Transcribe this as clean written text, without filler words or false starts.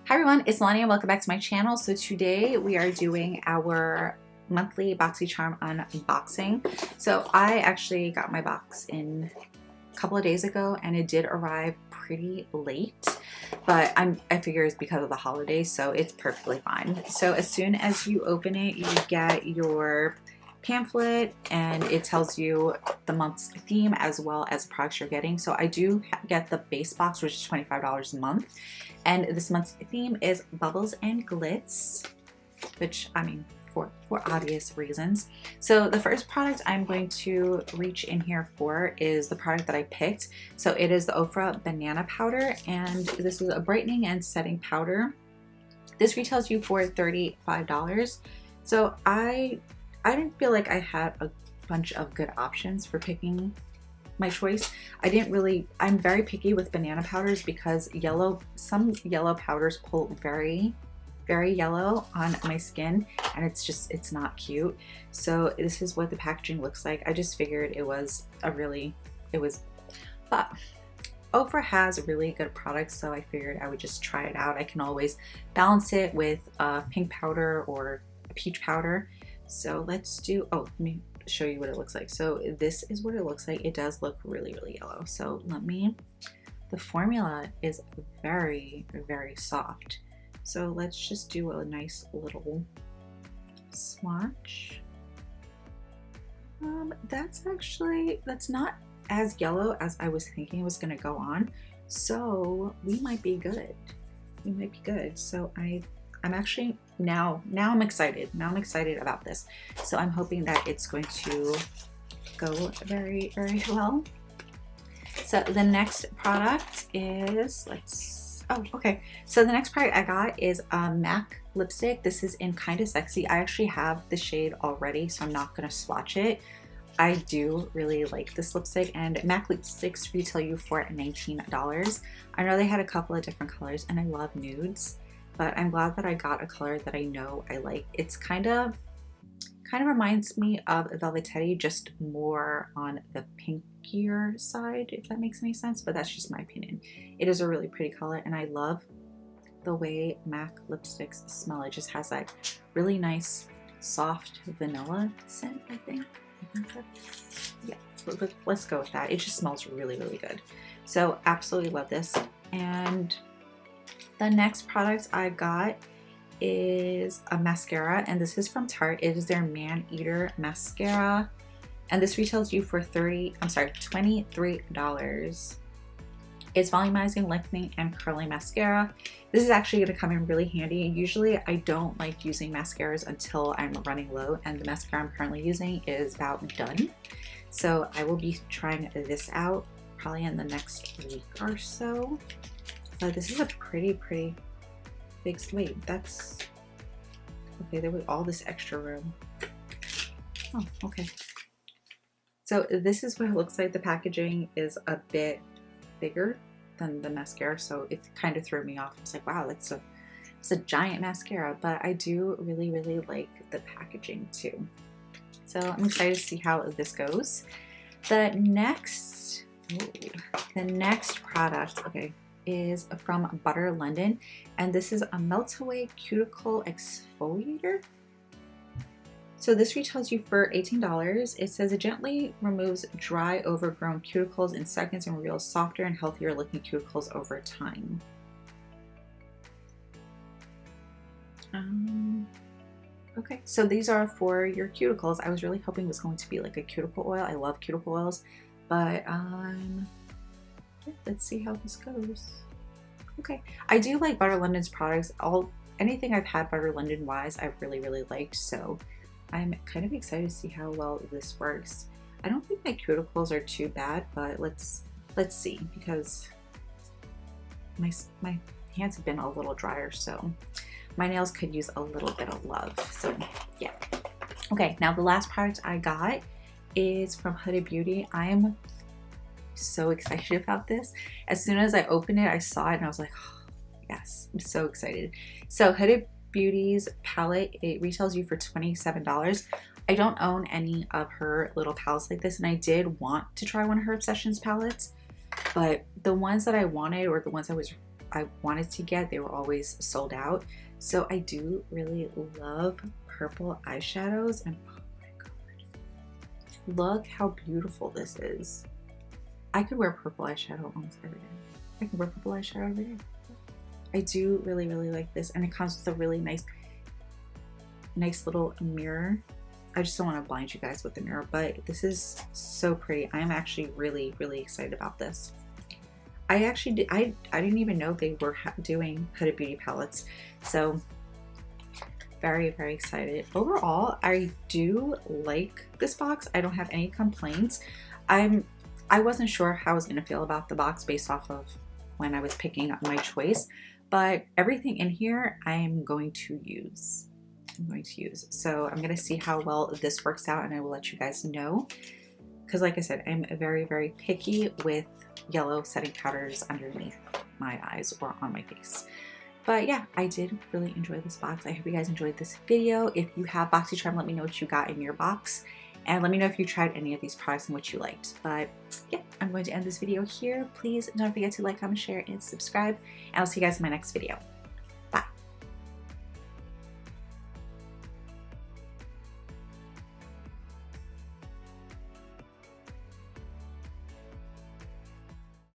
Hi everyone, it's Nalanie and welcome back to my channel. So today we are doing our monthly Boxycharm unboxing. So I actually got my box in a couple of days ago and it did arrive pretty late, but I figure it's because of the holidays, so it's perfectly fine. So as soon as you open it, you get your pamphlet and it tells you the month's theme as well as the products you're getting. So I do get the base box, which is $25 a month, and this month's theme is bubbles and glitz, which I mean for obvious reasons. So the first product I'm going to reach in here for is the product that I picked. So it is the Ofra banana powder, and this is a brightening and setting powder. This retails you for $35. So I didn't feel like I had a bunch of good options for picking my choice. I'm very picky with banana powders because some yellow powders pull very, very yellow on my skin, and it's not cute. So this is what the packaging looks like. I just figured but Ofra has really good products, so I figured I would just try it out. I can always balance it with pink powder or peach powder. So let me show you what it looks like. So this is what it looks like. It does look really, really yellow. So the formula is very, very soft. So let's just do a nice little swatch. That's not as yellow as I was thinking it was gonna go on. So we might be good. We might be good. So I'm actually now I'm excited. Now I'm excited about this. So I'm hoping that it's going to go very, very well. So the next product is, So the next product I got is a MAC lipstick. This is in Kinda Sexy. I actually have the shade already, so I'm not gonna swatch it. I do really like this lipstick, and MAC lipsticks retail you for $19. I know they had a couple of different colors, and I love nudes, but I'm glad that I got a color that I know I like. It's kind of reminds me of Velvet Teddy, just more on the pinkier side, if that makes any sense, but that's just my opinion. It is a really pretty color, and I love the way MAC lipsticks smell. It just has that really nice, soft vanilla scent, I think. Yeah, let's go with that. It just smells really, really good. So absolutely love this. And the next product I got is a mascara, and this is from Tarte. It is their Man Eater mascara, and this retails you for $23. It's volumizing, lengthening, and curling mascara. This is actually going to come in really handy. Usually I don't like using mascaras until I'm running low, and the mascara I'm currently using is about done. So I will be trying this out probably in the next week or so. But this is a pretty big, wait, that's, okay, there was all this extra room. Oh, okay. So this is what it looks like. The packaging is a bit bigger than the mascara, so it kind of threw me off. I was like, wow, it's a giant mascara, but I do really, really like the packaging too. So I'm excited to see how this goes. The next product, okay, is from Butter London, and this is a melt away cuticle exfoliator. So this retails you for $18. It says it gently removes dry, overgrown cuticles in seconds and reveals softer and healthier looking cuticles over time. Okay, so these are for your cuticles. I was really hoping it was going to be like a cuticle oil. I love cuticle oils, but let's see how this goes. Okay, I do like Butter London's products. Anything I've had Butter London wise, I've really, really liked. So I'm kind of excited to see how well this works. I don't think my cuticles are too bad, but let's see, because my hands have been a little drier, so my nails could use a little bit of love. So yeah. Okay, now the last product I got is from Huda Beauty. I am so excited about this. As soon as I opened it, I saw it and I was like, oh, yes, I'm so excited. So Huda Beauty's palette, it retails you for $27. I don't own any of her little palettes like this, and I did want to try one of her Obsessions palettes, but the ones that I wanted, or the ones I was I wanted to get, they were always sold out. So I do really love purple eyeshadows, and oh my god, look how beautiful this is. I could wear purple eyeshadow almost every day. I can wear purple eyeshadow every day. I do really, really like this, and it comes with a really nice little mirror. I just don't want to blind you guys with the mirror, but this is so pretty. I am actually really, really excited about this. I actually did, I didn't even know they were doing Huda Beauty palettes, so very, very excited. Overall, I do like this box. I don't have any complaints. I wasn't sure how I was gonna feel about the box based off of when I was picking up my choice, but everything in here I'm going to use. So I'm gonna see how well this works out, and I will let you guys know. Because like I said, I'm very, very picky with yellow setting powders underneath my eyes or on my face. But yeah, I did really enjoy this box. I hope you guys enjoyed this video. If you have Boxycharm, let me know what you got in your box. And let me know if you tried any of these products and what you liked. But yeah, I'm going to end this video here. Please don't forget to like, comment, share, and subscribe. And I'll see you guys in my next video.